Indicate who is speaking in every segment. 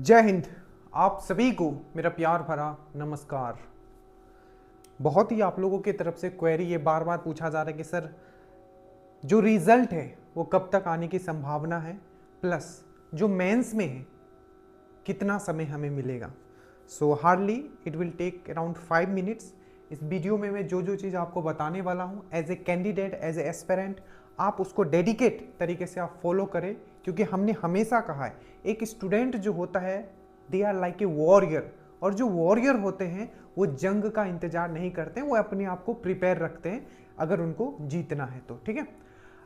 Speaker 1: जय हिंद। आप सभी को मेरा प्यार भरा नमस्कार। बहुत ही आप लोगों की तरफ से क्वेरी ये बार बार पूछा जा रहा है कि सर जो रिजल्ट है वो कब तक आने की संभावना है, प्लस जो मेंस में है कितना समय हमें मिलेगा। So hardly it will take around 5 minutes. इस वीडियो में मैं जो जो चीज़ आपको बताने वाला हूँ as a candidate, as a aspirant, आप उसको डेडिकेट तरीके से आप फॉलो करें, क्योंकि हमने हमेशा कहा है एक स्टूडेंट जो होता है they are like a warrior, और जो वॉरियर होते हैं वो जंग का इंतजार नहीं करते हैं, वो अपने आप को प्रिपेयर रखते हैं अगर उनको जीतना है तो। ठीक है,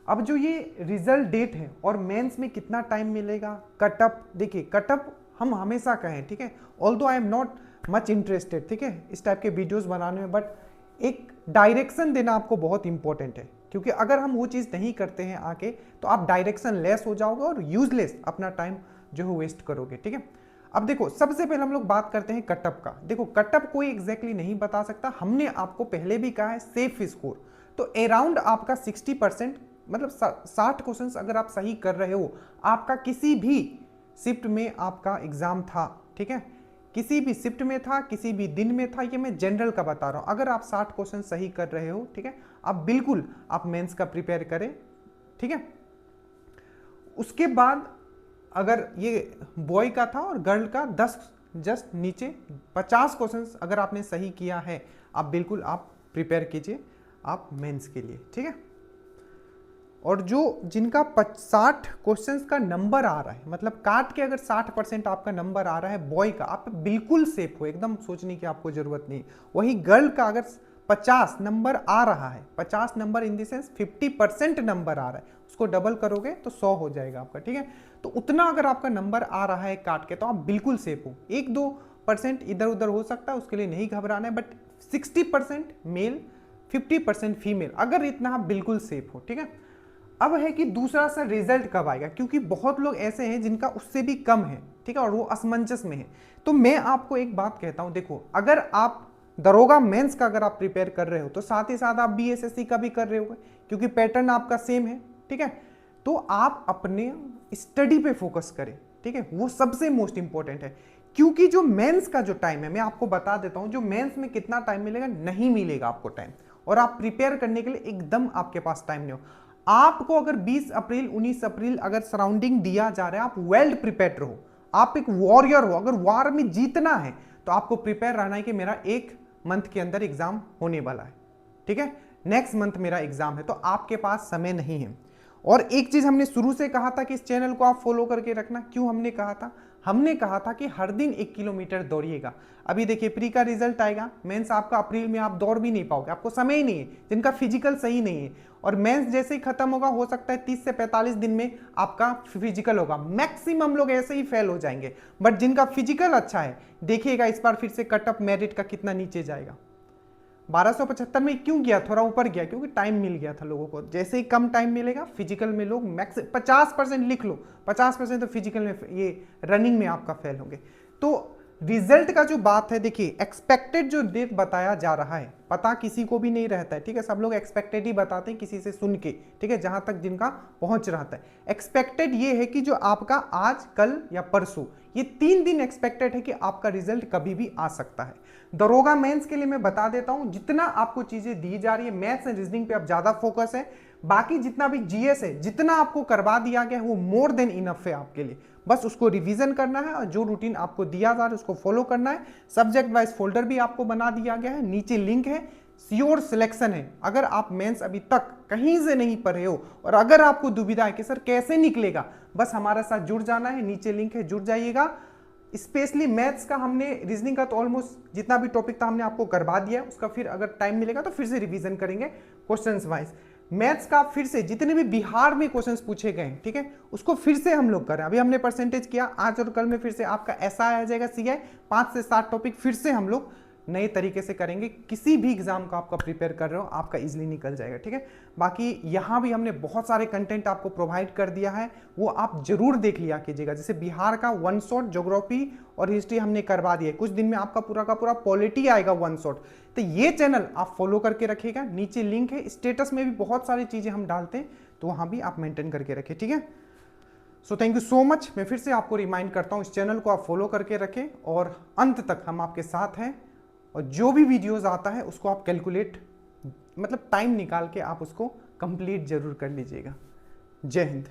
Speaker 1: अब जो ये रिजल्ट डेट है और मेंस में कितना टाइम मिलेगा, कटअप, देखिए कटअप हम हमेशा कहें, ठीक है, although I am not much interested, ठीक है, इस टाइप के वीडियोस बनाने में, बट एक डायरेक्शन देना आपको बहुत इंपॉर्टेंट है, क्योंकि अगर हम वो चीज़ नहीं करते हैं आके तो आप डायरेक्शन लेस हो जाओगे और यूजलेस अपना टाइम जो है वेस्ट करोगे। ठीक है, अब देखो सबसे पहले हम लोग बात करते हैं कटअप का। देखो कटअप कोई एग्जैक्टली नहीं बता सकता, हमने आपको पहले भी कहा है सेफ स्कोर, तो अराउंड आपका 60%, मतलब 60 क्वेश्चन अगर आप सही कर रहे हो, आपका किसी भी शिफ्ट में आपका एग्जाम था, ठीक है, किसी भी शिफ्ट में था, किसी भी दिन में था, ये मैं जनरल का बता रहा हूं, अगर आप 60 क्वेश्चन सही कर रहे हो, ठीक है, आप बिल्कुल आप मेंस का प्रिपेयर करें। ठीक है, उसके बाद अगर ये बॉय का था और गर्ल का 10 जस्ट नीचे 50 क्वेश्चंस अगर आपने सही किया है, आप बिल्कुल आप प्रिपेयर कीजिए आप मेंस के लिए। ठीक है, और जो जिनका 60 क्वेश्चंस का नंबर आ रहा है, मतलब काट के अगर 60% आपका नंबर आ रहा है बॉय का, आप बिल्कुल सेफ हो, एकदम सोचने की आपको जरूरत नहीं। वही गर्ल का अगर 50 नंबर आ रहा है, 50 number in the sense 50% number आ रहा है, उसको डबल करोगे तो 100 हो जाएगा आपका। ठीक है, तो उतना अगर आपका नंबर आ रहा है काट के तो आप बिल्कुल सेफ हो। 1-2% इधर उधर हो सकता है, उसके लिए नहीं घबराना है, बट 60% मेल 50% फीमेल, अगर इतना आप बिल्कुल सेफ हो। ठीक है, अब है कि दूसरा सा रिजल्ट कब आएगा, क्योंकि बहुत लोग ऐसे हैं जिनका उससे भी कम है, ठीक है, और वो असमंजस में है। तो मैं आपको एक बात कहता हूं, देखो अगर आप दरोगा मेंस का अगर आप प्रिपेयर कर रहे हो तो साथ ही साथ आप बीएसएससी का भी कर रहे हो, क्योंकि पैटर्न आपका सेम है। ठीक है, तो आप अपने स्टडी पे फोकस करें, ठीक है, वो सबसे मोस्ट इंपॉर्टेंट है, क्योंकि जो मेंस का जो टाइम है मैं आपको बता देता हूं, जो मेंस में कितना टाइम मिलेगा, नहीं मिलेगा आपको टाइम, और आप प्रिपेयर करने के लिए एकदम आपके पास टाइम नहीं हो। आपको अगर 20 अप्रैल 19 अप्रैल अगर सराउंडिंग दिया जा रहा है, आप वेल प्रिपेयर्ड रहो, आप एक वॉरियर हो, अगर वॉर में जीतना है तो आपको प्रिपेयर रहना है कि मेरा 1 मंथ के अंदर एग्जाम होने वाला है, ठीक है, नेक्स्ट मंथ मेरा एग्जाम है, तो आपके पास समय नहीं है। और एक चीज हमने शुरू से कहा था कि इस चैनल को आप फॉलो करके रखना। क्यों हमने कहा था? हमने कहा था कि हर दिन 1 किलोमीटर दौड़िएगा। अभी देखिए प्री का रिजल्ट आएगा, मेंस आपका अप्रैल में, आप दौड़ भी नहीं पाओगे, आपको समय ही नहीं है, जिनका फिजिकल सही नहीं है, और मेंस जैसे ही खत्म होगा हो सकता है 30 से 45 दिन में आपका फिजिकल होगा, मैक्सिमम लोग ऐसे ही फेल हो जाएंगे। बट जिनका फिजिकल अच्छा है, देखिएगा इस बार फिर से कटअप मेरिट का कितना नीचे जाएगा। 1275 में क्यों गया, थोड़ा ऊपर गया, क्योंकि टाइम मिल गया था लोगों को। जैसे ही कम टाइम मिलेगा फिजिकल में लोग मैक्स 50% लिख लो, 50% तो फिजिकल में, ये रनिंग में आपका फेल होंगे। तो रिजल्ट का जो बात है, देखिए एक्सपेक्टेड जो डेट बताया जा रहा है, पता किसी को भी नहीं रहता है, ठीक है, सब लोग एक्सपेक्टेड ही बताते हैं किसी से सुन के, ठीक है, जहां तक जिनका पहुंच रहता है। एक्सपेक्टेड ये है कि जो आपका आज, कल या परसों, ये 3 दिन एक्सपेक्टेड है कि आपका रिजल्ट कभी भी आ सकता है। दरोगा मेंस के लिए मैं बता देता हूं, जितना आपको चीजें दी जा रही है, मैथ्स एंड रीजनिंग पे अब ज्यादा फोकस है, बाकी जितना भी जीएस है, जितना आपको करवा दिया गया है वो मोर देन इनफ है आपके लिए। बस उसको रिवीजन करना है और जो रूटीन आपको दिया जा रहा है उसको फॉलो करना है। सब्जेक्ट वाइज फोल्डर भी आपको बना दिया गया है, नीचे लिंक है, श्योर सिलेक्शन है। अगर आप मेंस अभी तक कहीं से नहीं पढ़े हो और अगर आपको दुविधा है कि सर कैसे निकलेगा, बस हमारे साथ जुड़ जाना है, नीचे लिंक है, जुड़ जाइएगा। स्पेशली मैथ्स का, हमने रीजनिंग का तो ऑलमोस्ट जितना भी टॉपिक था हमने आपको करवा दिया है, उसका फिर अगर टाइम मिलेगा तो फिर से रिवीजन करेंगे क्वेश्चंस वाइज। मैथ्स का फिर से जितने भी बिहार में क्वेश्चंस पूछे गए हैं, ठीक है, उसको फिर से हम लोग करें। अभी हमने परसेंटेज किया, आज और कल में फिर से आपका ऐसा आ जाएगा सीआई, 5 से 7 टॉपिक फिर से हम लोग नए तरीके से करेंगे। किसी भी एग्जाम का आपका प्रिपेयर कर रहे हो, आपका इजीली निकल जाएगा, ठीक है। बाकी यहाँ भी हमने बहुत सारे कंटेंट आपको प्रोवाइड कर दिया है, वो आप जरूर देख लिया कीजिएगा। जैसे बिहार का 1 शॉट ज्योग्राफी और हिस्ट्री हमने करवा दिया है, कुछ दिन में आपका पूरा का पूरा पॉलिटी आएगा 1 शॉट। तो ये चैनल आप फॉलो करके रखिएगा, नीचे लिंक है, स्टेटस में भी बहुत सारी चीजें हम डालते हैं, तो वहां भी आप मेंटेन करके रखिए, ठीक है। So thank you so much. मैं फिर से आपको रिमाइंड करता हूँ, इस चैनल को आप फॉलो करके रखें और अंत तक हम आपके साथ हैं। और जो भी वीडियोस आता है उसको आप कैलकुलेट, मतलब टाइम निकाल के आप उसको कंप्लीट जरूर कर लीजिएगा। जय हिंद।